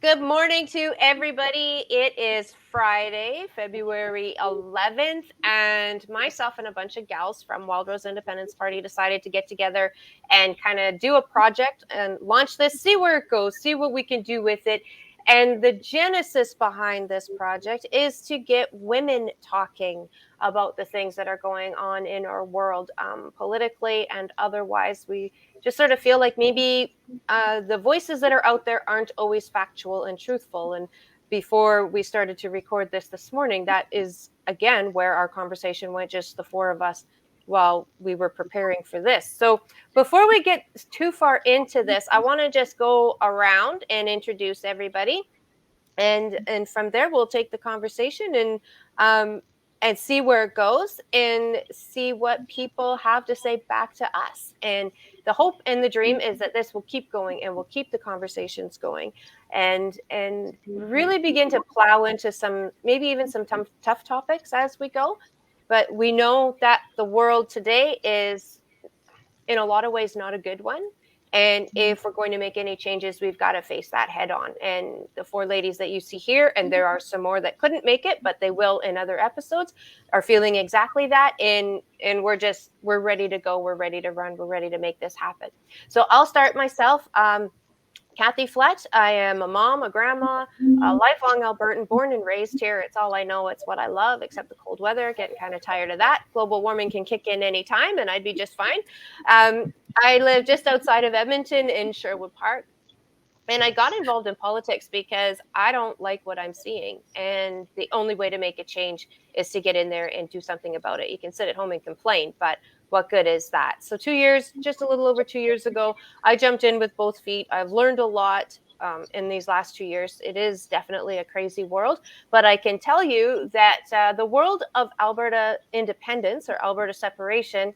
Good morning to everybody. It is Friday, February 11th, and myself and a bunch of gals from Wildrose Independence Party decided to get together and kind of do a project and launch this, see where it goes, see what we can do with it. And the genesis behind this project is to get women talking about the things that are going on in our world, politically and otherwise. We just sort of feel like maybe the voices that are out there aren't always factual and truthful. And before we started to record this morning, that is again where our conversation went, just the four of us, while we were preparing for this. So before we get too far into this, I want to just go around and introduce everybody, and from there we'll take the conversation um, and see where it goes and see what people have to say back to us. And the hope and the dream is that this will keep going and we'll keep the conversations going and really begin to plow into some, maybe even some tough topics as we go. But we know that the world today is in a lot of ways not a good one. And if we're going to make any changes, we've got to face that head on. And the four ladies that you see here, and there are some more that couldn't make it, but they will in other episodes, are feeling exactly that. And we're ready to go. We're ready to run. We're ready to make this happen. So I'll start myself. Kathy Flett. I am a mom, a grandma, a lifelong Albertan, born and raised here. It's all I know. It's what I love, except the cold weather. Getting kind of tired of that. Global warming can kick in any time, and I'd be just fine. I live just outside of Edmonton in Sherwood Park. And I got involved in politics because I don't like what I'm seeing. And the only way to make a change is to get in there and do something about it. You can sit at home and complain, but what good is that? So 2 years, just a little over 2 years ago, I jumped in with both feet. I've learned a lot in these last 2 years. It is definitely a crazy world, but I can tell you that the world of Alberta independence or Alberta separation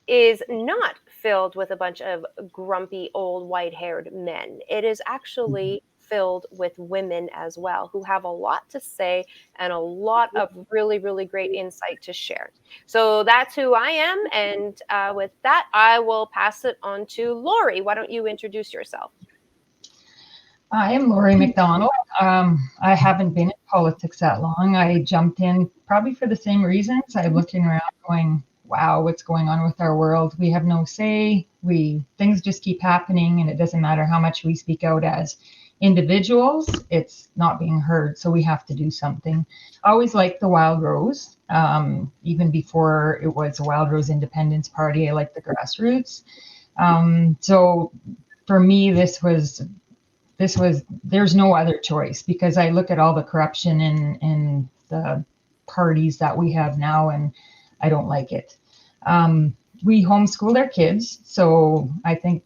is not filled with a bunch of grumpy old white-haired men. It is actually filled with women as well who have a lot to say and a lot of really, really great insight to share. So that's who I am. And with that, I will pass it on to Lori. Why don't you introduce yourself? I am Lori McDonald. I haven't been in politics that long. I jumped in probably for the same reasons. I'm looking around going, wow, what's going on with our world? We have no say. Things just keep happening, and it doesn't matter how much we speak out as individuals, it's not being heard. So we have to do something. I always liked the Wildrose. Even before it was a Wildrose Independence Party, I liked the grassroots. So for me, there's no other choice, because I look at all the corruption in the parties that we have now, and I don't like it. We homeschooled our kids, so I think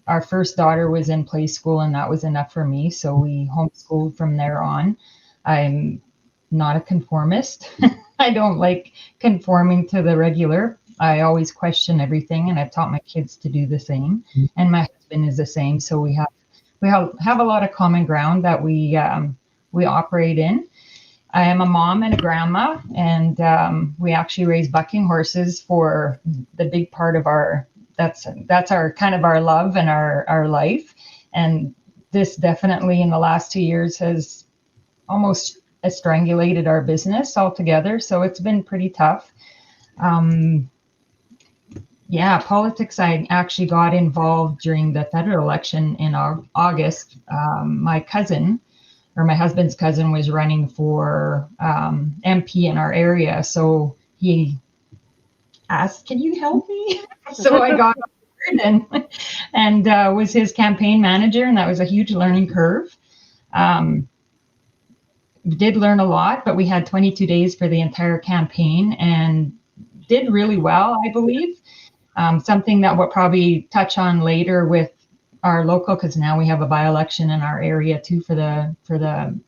our first daughter was in play school, and that was enough for me. So we homeschooled from there on. I'm not a conformist. I don't like conforming to the regular. I always question everything, and I've taught my kids to do the same. And my husband is the same, so we have a lot of common ground that we operate in. I am a mom and a grandma, and we actually raise bucking horses for the big part of that's our kind of our love and our life. And this definitely in the last 2 years has almost strangulated our business altogether. So it's been pretty tough. Politics, I actually got involved during the federal election in August. My cousin, or my husband's cousin, was running for MP in our area. So he asked, can you help me? So I got and was his campaign manager, and that was a huge learning curve. We did learn a lot, but we had 22 days for the entire campaign and did really well, I believe. Something that we'll probably touch on later with our local, because now we have a by-election in our area too for the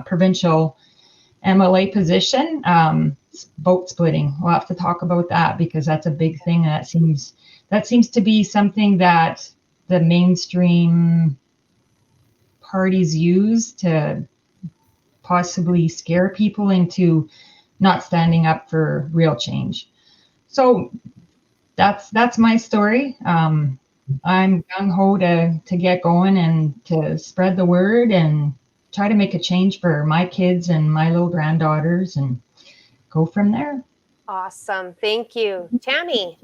provincial MLA position. Vote splitting. We'll have to talk about that, because that's a big thing. That seems to be something that the mainstream parties use to possibly scare people into not standing up for real change. So that's my story. I'm gung ho to get going and to spread the word and try to make a change for my kids and my little granddaughters and go from there. Awesome. Thank you. Tammy.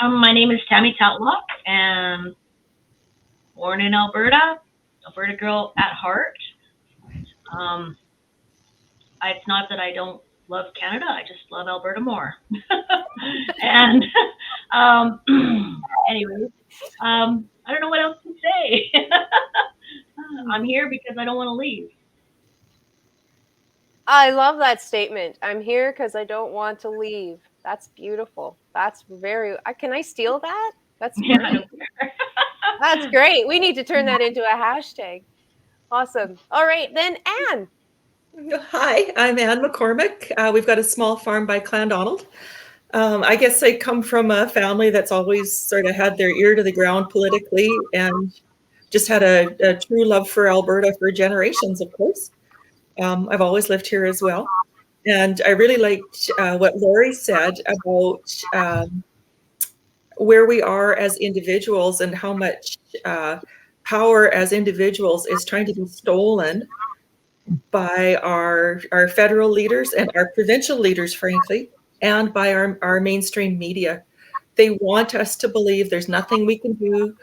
My name is Tammy Tatlock, and born in Alberta, Alberta girl at heart. Um, it's not that I don't love Canada; I just love Alberta more. and um, anyways, I don't know what else to say. I'm here because I don't want to leave. I love that statement. I'm here because I don't want to leave. That's beautiful. That's very. Can I steal that? That's Yeah, I great. don't care. That's great. We need to turn that into a hashtag. Awesome. All right, then Anne. Hi, I'm Anne McCormick. We've got a small farm by Clandonald. I guess I come from a family that's always sort of had their ear to the ground politically and just had a true love for Alberta for generations, of course. I've always lived here as well. And I really liked what Lori said about where we are as individuals and how much power as individuals is trying to be stolen by our federal leaders and our provincial leaders, frankly, and by our mainstream media. They want us to believe there's nothing we can do.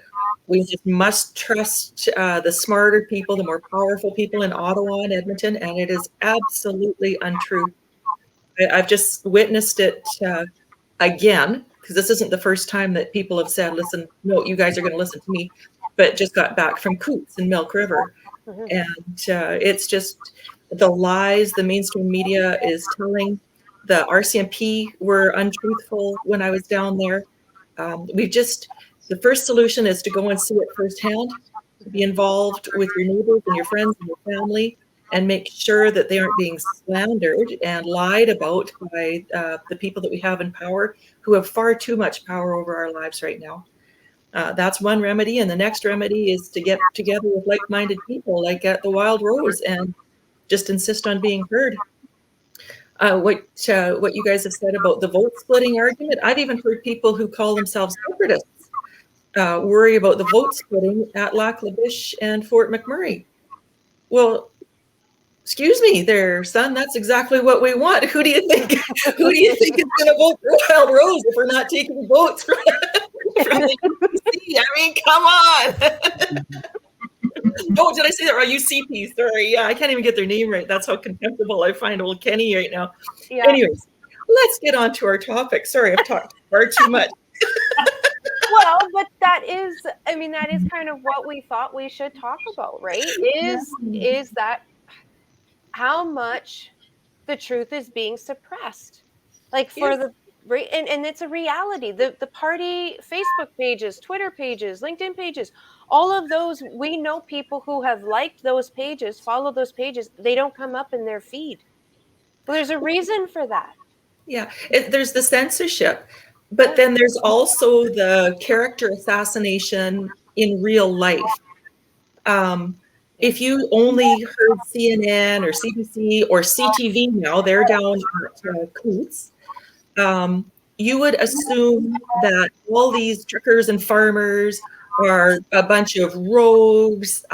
We just must trust the smarter people, the more powerful people in Ottawa and Edmonton, and it is absolutely untrue. I've just witnessed it again, because this isn't the first time that people have said, listen, no, you guys are going to listen to me, but just got back from Coots in Milk River. Mhm. And it's just the lies the mainstream media is telling. The RCMP were untruthful when I was down there. The first solution is to go and see it firsthand, to be involved with your neighbors and your friends and your family, and make sure that they aren't being slandered and lied about by the people that we have in power, who have far too much power over our lives right now. That's one remedy. And the next remedy is to get together with like-minded people like at the Wildrose and just insist on being heard. What you guys have said about the vote splitting argument, I've even heard people who call themselves separatists worry about the vote splitting at Lac La Biche and Fort McMurray. Well, excuse me there, son, that's exactly what we want. Who do you think is going to vote for Wildrose if we're not taking votes from the UC? I mean, come on. Oh, did I say that right? UCP, sorry. Yeah, I can't even get their name right. That's how contemptible I find old Kenny right now. Yeah. Anyways, let's get on to our topic. Sorry, I've talked far too much. Well, but that is kind of what we thought we should talk about, right? Is that how much the truth is being suppressed? Like for Yes. and it's a reality. The party Facebook pages, Twitter pages, LinkedIn pages, all of those, we know people who have liked those pages, followed those pages, they don't come up in their feed. Well, there's a reason for that. Yeah, there's the censorship, but then there's also the character assassination in real life. If you only heard CNN or CBC or CTV now, they're down at Coots, you would assume that all these truckers and farmers are a bunch of rogues,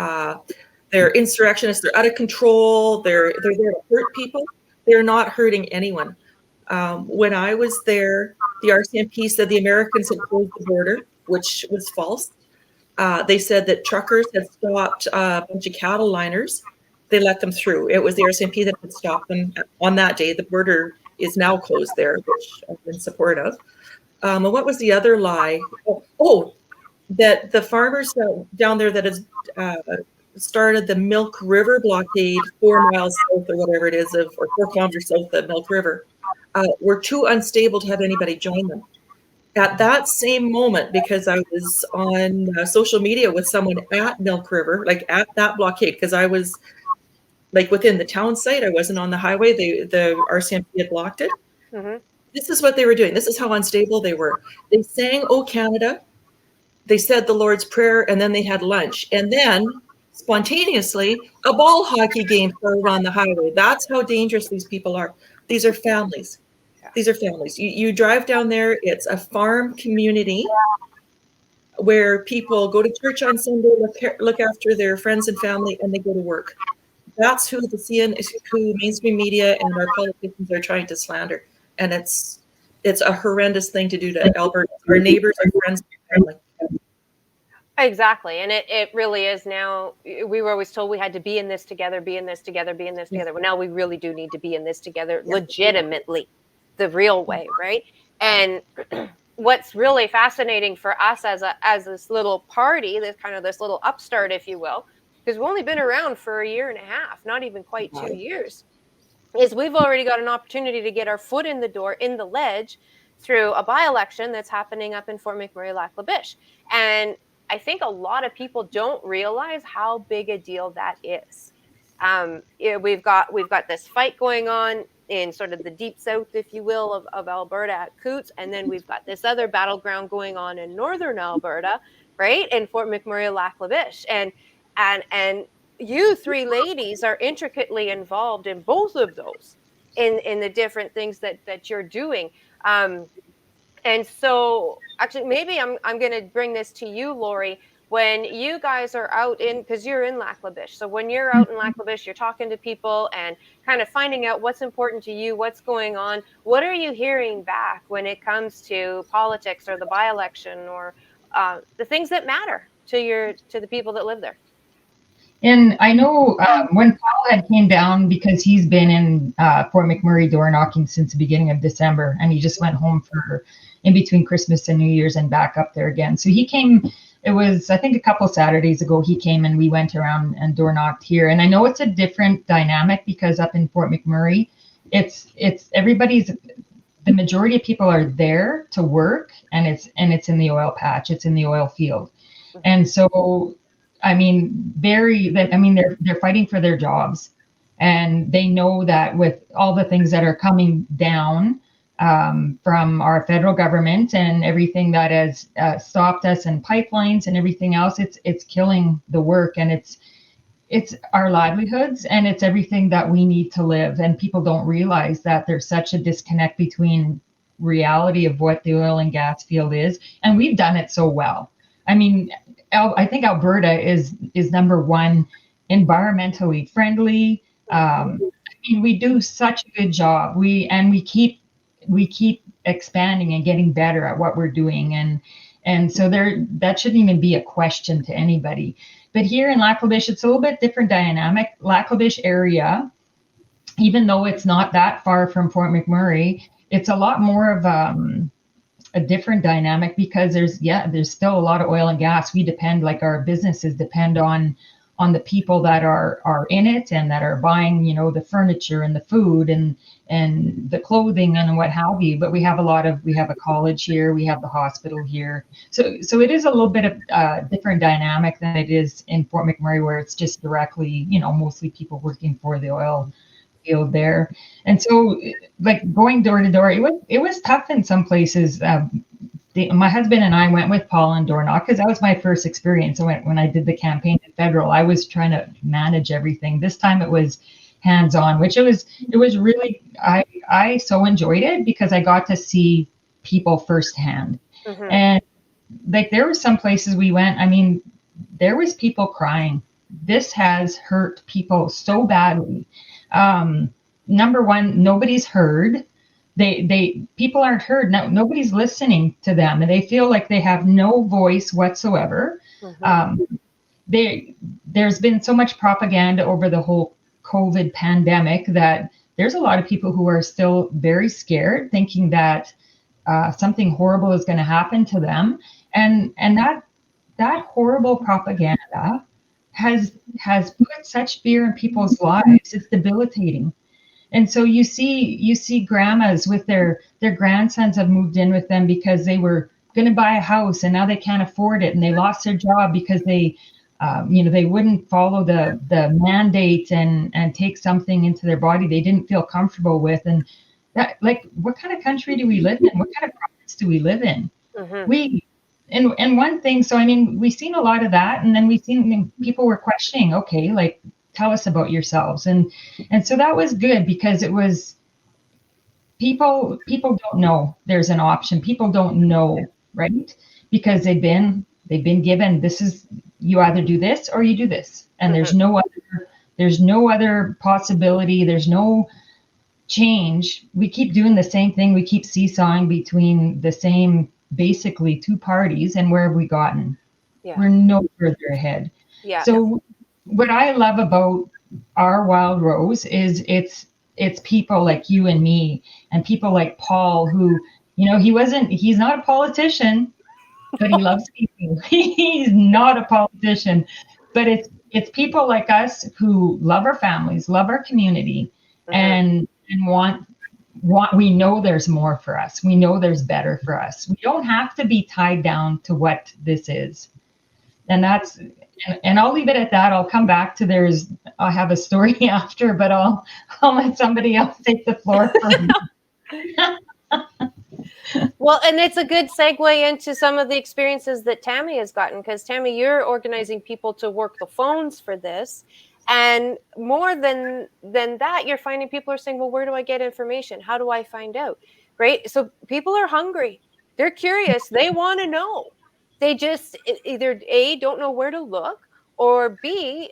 they're insurrectionists, they're out of control, they're there to hurt people. They're not hurting anyone. When I was there, the RCMP said the Americans had closed the border, which was false. They said that truckers had stopped a bunch of cattle liners. They let them through. It was the RCMP that had stopped them on that day. The border is now closed there, which I've been supportive. And what was the other lie? That the farmers down there that has started the Milk River blockade 4 miles south or whatever it is or 4 kilometers south of Milk River were too unstable to have anybody join them. At that same moment, because I was on social media with someone at Milk River, like at that blockade, because I was like within the town site, I wasn't on the highway. The RCMP had blocked it. Mm-hmm. This is what they were doing. This is how unstable they were. They sang "O Canada," they said the Lord's Prayer, and then they had lunch. And then spontaneously, a ball hockey game started on the highway. That's how dangerous these people are. These are families. These are families. You drive down there, it's a farm community. where people go to church on Sunday, look after their friends and family, and they go to work. That's who the CN is, who mainstream media and our politicians are trying to slander, and it's a horrendous thing to do to Alberta, our neighbors, our friends, and family. Exactly. And it really is now. We were always told we had to be in this together, be in this together, be in this together. Well, now we really do need to be in this together legitimately, the real way, right? And what's really fascinating for us as this little party, this little upstart, if you will, because we've only been around for a year and a half, not even quite 2 years, is we've already got an opportunity to get our foot in the door, in the ledge, through a by-election that's happening up in Fort McMurray, Lac La Biche. And I think a lot of people don't realize how big a deal that is. We've got this fight going on in sort of the deep south, if you will, of Alberta at Coots, and then we've got this other battleground going on in northern Alberta, right, in Fort McMurray, Lac La Biche, and you three ladies are intricately involved in both of those, in the different things that you're doing. And so actually, maybe I'm going to bring this to you, Lori. When you guys are out because you're in Lac La Biche. So when you're out in Lac La Biche, you're talking to people and kind of finding out what's important to you, what's going on. What are you hearing back when it comes to politics or the by-election or the things that matter to the people that live there? And I know when Paul had came down, because he's been in Fort McMurray door knocking since the beginning of December, and he just went home for in between Christmas and New Year's and back up there again. So he came, it was, I think, a couple Saturdays ago, he came and we went around and door knocked here. And I know it's a different dynamic because up in Fort McMurray, it's everybody's, the majority of people are there to work, and it's in the oil patch, it's in the oil field. And so, I mean, they're fighting for their jobs, and they know that with all the things that are coming down from our federal government and everything that has stopped us, and pipelines and everything else, it's killing the work, and it's our livelihoods, and it's everything that we need to live. And people don't realize that there's such a disconnect between reality of what the oil and gas field is, and we've done it so well. I mean, I think Alberta is number one environmentally friendly. I mean, we do such a good job. We keep expanding and getting better at what we're doing, and so that shouldn't even be a question to anybody. But here in Lac La Biche, it's a little bit different dynamic. Lac La Biche area, even though it's not that far from Fort McMurray, it's a lot more of a different dynamic, because there's still a lot of oil and gas. We depend, like our businesses depend on the people that are in it and that are buying, the furniture and the food and the clothing and what have you. But we have a college here, we have the hospital here. So it is a little bit of a different dynamic than it is in Fort McMurray, where it's just directly, mostly people working for the oil field there. And so, like, going door to door, it was tough in some places. My husband and I went with Paul and door knock because that was my first experience. So when I did the campaign at federal, I was trying to manage everything. This time it was hands-on, which it was really, I so enjoyed it because I got to see people firsthand. Mm-hmm. And like, there were some places we went, I mean, there was people crying. This has hurt people so badly. Number one, nobody's heard. People aren't heard. Nobody's listening to them, and they feel like they have no voice whatsoever. Mm-hmm. There's been so much propaganda over the whole COVID pandemic that there's a lot of people who are still very scared, thinking that something horrible is going to happen to them, and that horrible propaganda has put such fear in people's lives. It's debilitating. And so you see grandmas with their grandsons have moved in with them because they were going to buy a house and now they can't afford it, and they lost their job because they wouldn't follow the mandate and take something into their body they didn't feel comfortable with. And that, like, what kind of country do we live in? What kind of province do we live in? Mm-hmm. And one thing, so I mean, we've seen a lot of that, and then we've seen people were questioning, okay, like, tell us about yourselves. And so that was good, because it was people don't know there's an option. People don't know, right? Because they've been They've been given, this is, you either do this or you do this. And there's no other possibility. There's no change. We keep doing the same thing. We keep seesawing between the same, basically two parties. And where have we gotten? Yeah. We're no further ahead. Yeah. So what I love about our Wildrose is it's people like you and me, and people like Paul, who, he's not a politician, but he loves people. He's not a politician, but it's people like us who love our families, love our community, and want, we know there's more for us. We know there's better for us. We don't have to be tied down to what this is. And I'll leave it at that. I'll come back to I have a story after, but I'll let somebody else take the floor for me. Well, and it's a good segue into some of the experiences that Tammy has gotten, because Tammy, you're organizing people to work the phones for this. And more than that, you're finding people are saying, well, where do I get information? How do I find out? Right? So people are hungry. They're curious. They want to know. They just either A, don't know where to look, or B,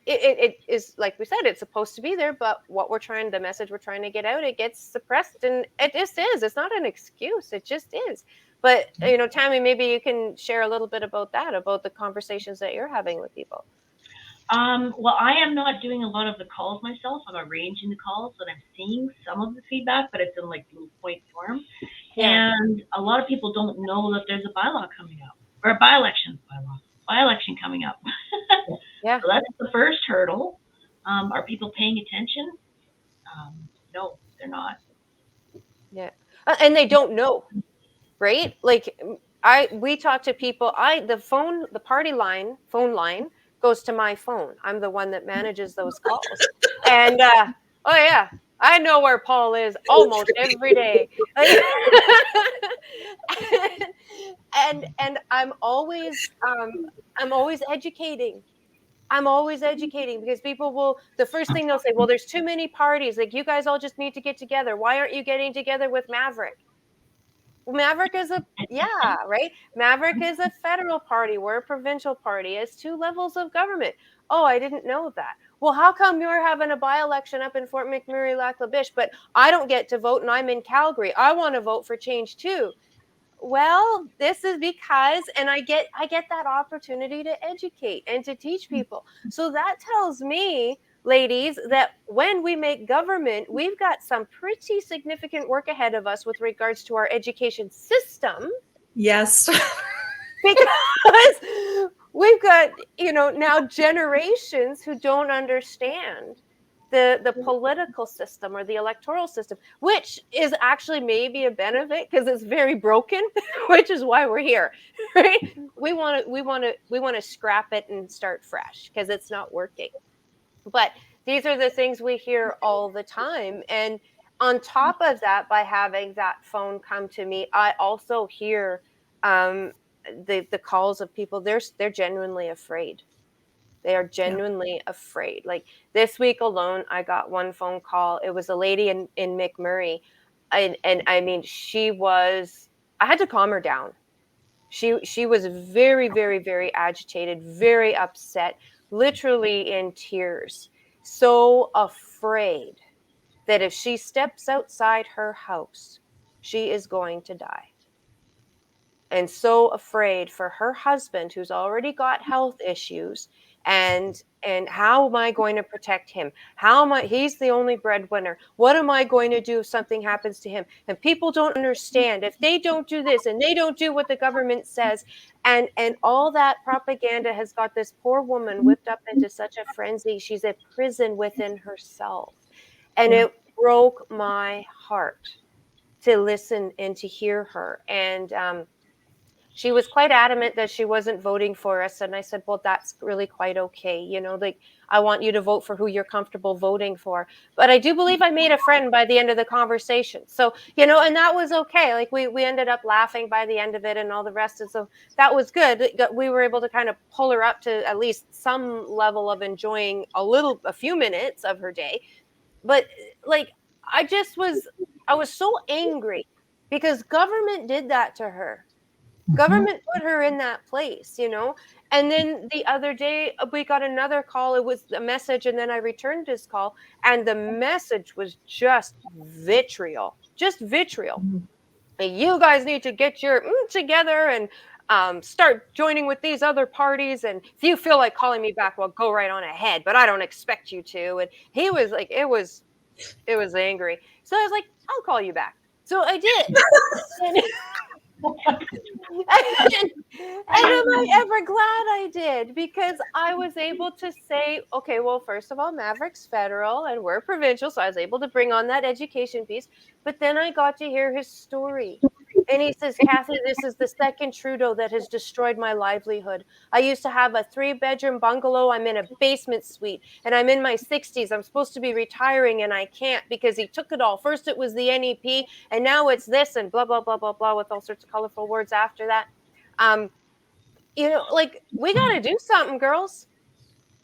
it is, like we said, it's supposed to be there, but the message we're trying to get out, it gets suppressed, and it just is. It's not an excuse. It just is. But, Tammy, maybe you can share a little bit about that, about the conversations that you're having with people. Well, I am not doing a lot of the calls myself. I'm arranging the calls, and I'm seeing some of the feedback, but it's in like little point form. Yeah. And a lot of people don't know that there's a bylaw coming up, or a by-election coming up. Yeah. So that's the first hurdle. Are people paying attention? No, they're not. Yeah. And they don't know, right? Like we talk to people, the party line, phone line goes to my phone. I'm the one that manages those calls. And oh yeah, I know where Paul is almost every day. and I'm always educating. I'm always educating, because people the first thing they'll say, well, there's too many parties. Like, you guys all just need to get together. Why aren't you getting together with Maverick? Well, Maverick is right? Maverick is a federal party. We're a provincial party. It's 2 levels of government. Oh, I didn't know that. Well, how come you're having a by-election up in Fort McMurray, Lac La Biche, but I don't get to vote and I'm in Calgary? I want to vote for change too. Well, this is because, and I get that opportunity to educate and to teach people. So that tells me, ladies, that when we make government, we've got some pretty significant work ahead of us with regards to our education system. Yes. Because we've got, now generations who don't understand the political system or the electoral system, which is actually maybe a benefit because it's very broken, which is why we're here, right? We want to scrap it and start fresh because it's not working. But these are the things we hear all the time. And on top of that, by having that phone come to me, I also hear the calls of people. They're genuinely afraid. They are genuinely afraid. Like this week alone, I got one phone call. It was a lady in McMurray. And I mean, I had to calm her down. She was very, very, very agitated, very upset, literally in tears. So afraid that if she steps outside her house, she is going to die. And so afraid for her husband, who's already got health issues, and how am I going to protect him? He's the only breadwinner. What am I going to do if something happens to him? And people don't understand if they don't do this and they don't do what the government says. And all that propaganda has got this poor woman whipped up into such a frenzy. She's a prison within herself. And it broke my heart to listen and to hear her. And she was quite adamant that she wasn't voting for us. And I said, well, that's really quite okay. Like, I want you to vote for who you're comfortable voting for. But I do believe I made a friend by the end of the conversation. So, and that was okay. Like we ended up laughing by the end of it and all the rest. And so that was good. We were able to kind of pull her up to at least some level of enjoying a few minutes of her day. But like, I was so angry because government did that to her. Government put her in that place, And then the other day, we got another call. It was a message, and then I returned his call, and the message was just vitriol, just vitriol. You guys need to get your together and start joining with these other parties. And if you feel like calling me back, well, go right on ahead. But I don't expect you to. And he was like, it was angry. So I was like, I'll call you back. So I did. And am I ever glad I did? Because I was able to say, okay, well, first of all, Maverick's federal and we're provincial. So I was able to bring on that education piece. But then I got to hear his story. And he says, Kathy, this is the second Trudeau that has destroyed my livelihood. I used to have a 3-bedroom bungalow. I'm in a basement suite and I'm in my 60s. I'm supposed to be retiring and I can't because he took it all. First it was the NEP and now it's this and blah, blah, blah, blah, blah, with all sorts of colorful words after that. We got to do something, girls.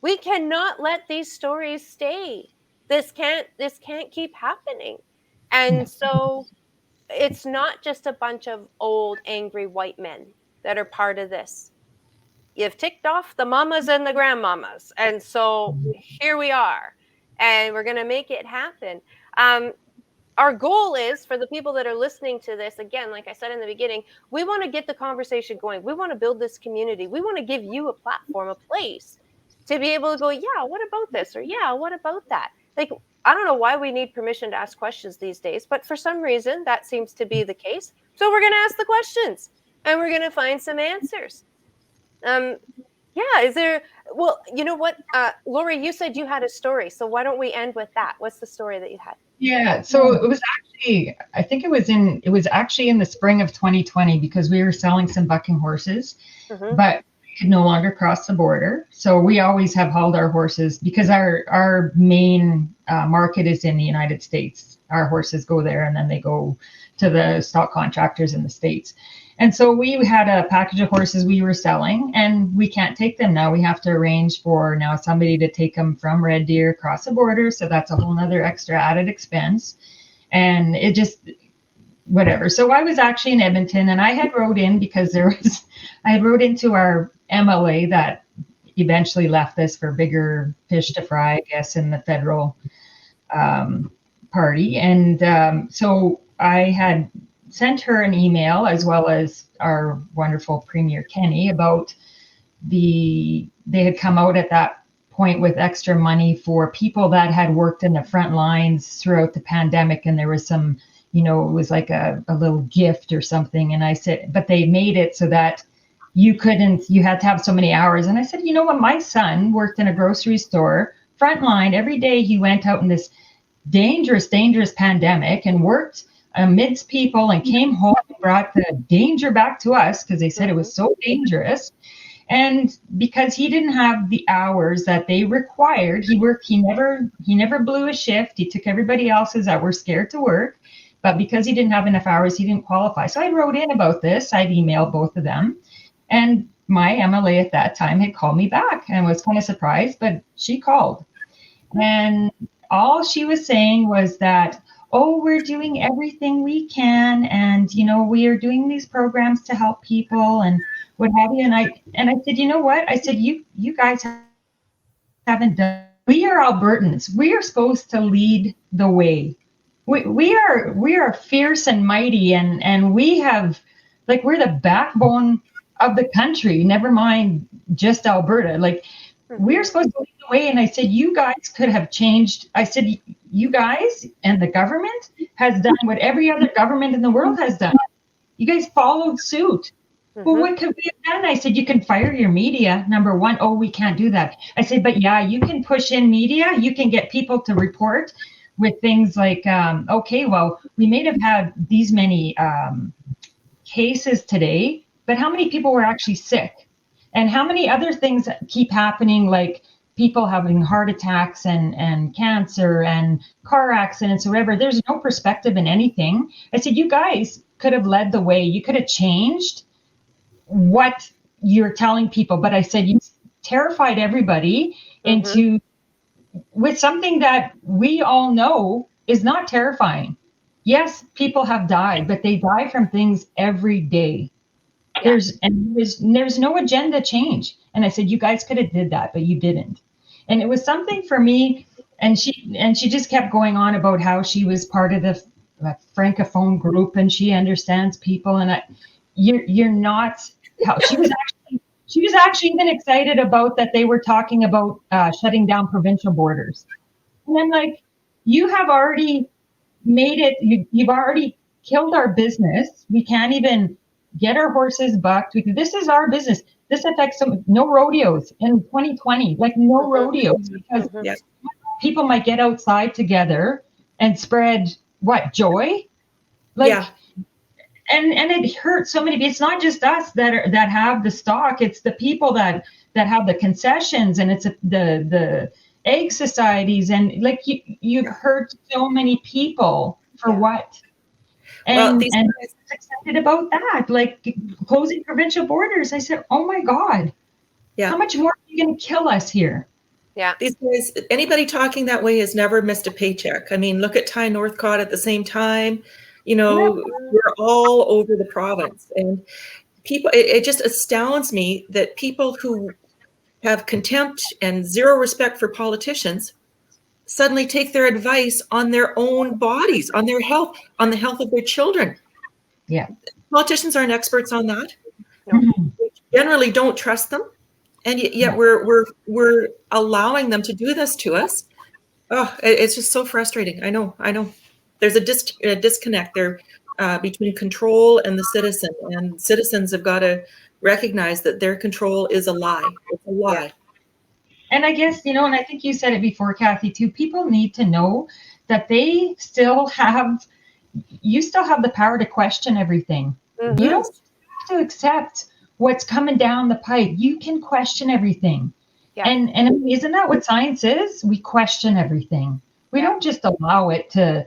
We cannot let these stories stay. This can't keep happening. And so it's not just a bunch of old, angry white men that are part of this. You've ticked off the mamas and the grandmamas. And so here we are. And we're going to make it happen. Our goal is for the people that are listening to this, again, like I said in the beginning, we want to get the conversation going. We want to build this community. We want to give you a platform, a place to be able to go, yeah, what about this? Or yeah, what about that? Like, I don't know why we need permission to ask questions these days, but for some reason that seems to be the case. So we're going to ask the questions and we're going to find some answers. Is there, well, you know what, Lori, you said you had a story. So why don't we end with that? What's the story that you had? Yeah, so it was actually, I think it was actually in the spring of 2020 because we were selling some bucking horses, but we could no longer cross the border. So we always have hauled our horses because our main market is in the United States. Our horses go there and then they go to the stock contractors in the States. And so we had a package of horses we were selling and we can't take them now. We have to arrange for now somebody to take them from Red Deer across the border. So that's a whole nother extra added expense. And it just, whatever. So I was actually in Edmonton and I had wrote in because I had wrote into our MLA that eventually left us for bigger fish to fry, I guess, in the federal party. And so I had sent her an email as well as our wonderful Premier Kenny about they had come out at that point with extra money for people that had worked in the front lines throughout the pandemic. And there was some, it was like a little gift or something. And I said, but they made it so that you had to have so many hours. And I said, you know what, my son worked in a grocery store, front line, every day he went out in this dangerous pandemic and worked amidst people and came home and brought the danger back to us because they said it was so dangerous. And because he didn't have the hours that they required, he never blew a shift. He took everybody else's that were scared to work, but because he didn't have enough hours, he didn't qualify. So I wrote in about this. I'd emailed both of them, and my MLA at that time had called me back and was kind of surprised, but she called. And all she was saying was that, oh, we're doing everything we can. And, we are doing these programs to help people and what have you. And I said, you know what? I said, you guys haven't done, we are Albertans. We are supposed to lead the way. We are fierce and mighty and we have, like, we're the backbone of the country, never mind just Alberta. Like, we're supposed to lead the way. And I said, you guys could have changed. I said, you guys and the government has done what every other government in the world has done. You guys followed suit. Well, what could we have done? I said, you can fire your media, number one. Oh, we can't do that. I said, but yeah, you can push in media. You can get people to report with things like, okay, well, we may have had these many cases today, but how many people were actually sick? And how many other things keep happening, like people having heart attacks and cancer and car accidents or whatever? There's no perspective in anything. I said, you guys could have led the way. You could have changed what you're telling people. But I said, you terrified everybody into with something that we all know is not terrifying. Yes, people have died, but they die from things every day. There's no agenda change. And I said, you guys could have did that, but you didn't. And it was something for me. And she just kept going on about how she was part of the francophone group and she understands people. And you're not how she was actually even excited about that they were talking about shutting down provincial borders. And I'm like, you have already made it. You've already killed our business. We can't even get our horses bucked. This is our business. This affects no rodeos in 2020, like no rodeos, because people might get outside together and spread what joy, like, and it hurts so many. It's not just us that have the stock. It's the people that have the concessions, and it's the egg societies, and like you've hurt so many people for what? And and I was excited about that, like closing provincial borders. I said, oh my God, how much more are you going to kill us here? Yeah. These guys, anybody talking that way has never missed a paycheck. I mean, look at Ty Northcott at the same time. You know, we're all over the province. And people, it just astounds me that people who have contempt and zero respect for politicians suddenly take their advice on their own bodies, on their health, on the health of their children. Yeah. Politicians aren't experts on that. No. We generally don't trust them. And yet we're allowing them to do this to us. Oh, it's just so frustrating. I know. There's a disconnect there between control and the citizen, and citizens have got to recognize that their control is a lie. It's a lie. Yeah. And I guess, and I think you said it before, Kathy, too, people need to know that you still have the power to question everything. Mm-hmm. You don't have to accept what's coming down the pipe. You can question everything. Yeah. And isn't that what science is? We question everything. We don't just allow it to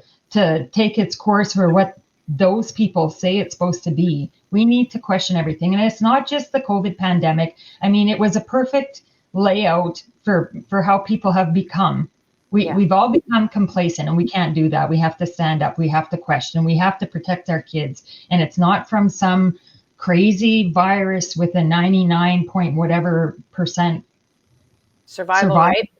take its course for what those people say it's supposed to be. We need to question everything. And it's not just the COVID pandemic. I mean, it was a perfect layout for how people have become. We've all become complacent, and we can't do that. We have to stand up. We have to question. We have to protect our kids. And it's not from some crazy virus with a 99 point whatever percent survival rate.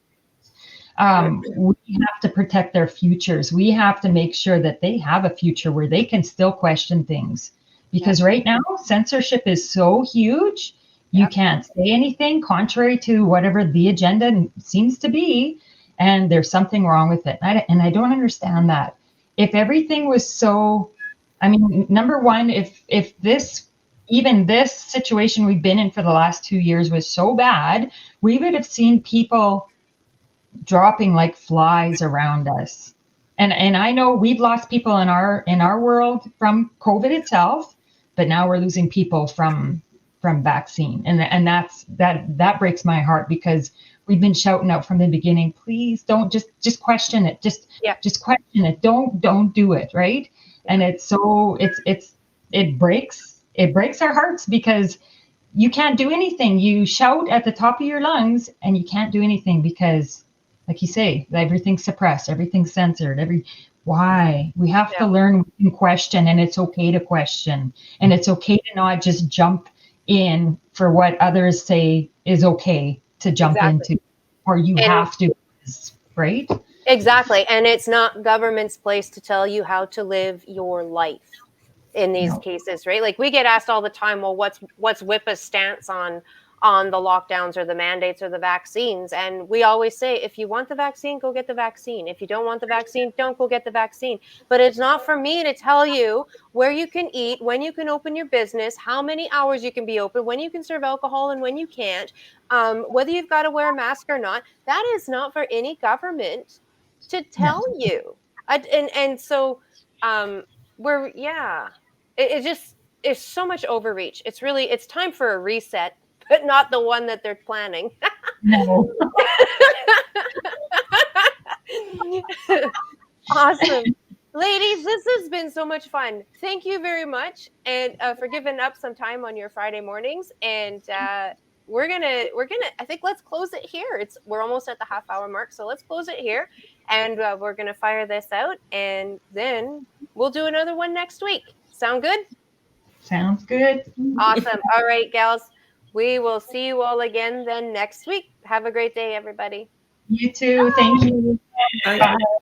We have to protect their futures. We have to make sure that they have a future where they can still question things. Because right now, censorship is so huge. You can't say anything contrary to whatever the agenda seems to be, and there's something wrong with it. And I don't understand that. If everything was so, I mean, number one, if this situation we've been in for the last 2 years was so bad, we would have seen people dropping like flies around us. And I know we've lost people in our world from COVID itself, but now we're losing people from vaccine, and that breaks my heart, because we've been shouting out from the beginning, please don't just question it, just question it, don't do it, right? And it breaks our hearts, because you can't do anything. You shout at the top of your lungs and you can't do anything, because like you say, everything's suppressed, everything's censored, why? We have to learn to question, and it's okay to question, and it's okay to not just jump in for what others say is okay to jump into, or you have to, right? Exactly. And it's not government's place to tell you how to live your life in these cases, right? Like, we get asked all the time, well, what's WIPA's stance on the lockdowns or the mandates or the vaccines? And we always say, if you want the vaccine, go get the vaccine. If you don't want the vaccine, don't go get the vaccine. But it's not for me to tell you where you can eat, when you can open your business, how many hours you can be open, when you can serve alcohol and when you can't, whether you've got to wear a mask or not. That is not for any government to tell you. So it just is so much overreach. It's time for a reset, but not the one that they're planning. No. Awesome. Ladies, this has been so much fun. Thank you very much, and for giving up some time on your Friday mornings. And we're gonna I think let's close it here. We're almost at the half-hour mark, so let's close it here, and we're gonna fire this out, and then we'll do another one next week. Sound good? Sounds good. Awesome. All right, gals. We will see you all again then next week. Have a great day, everybody. You too. Thank you. Bye. Bye.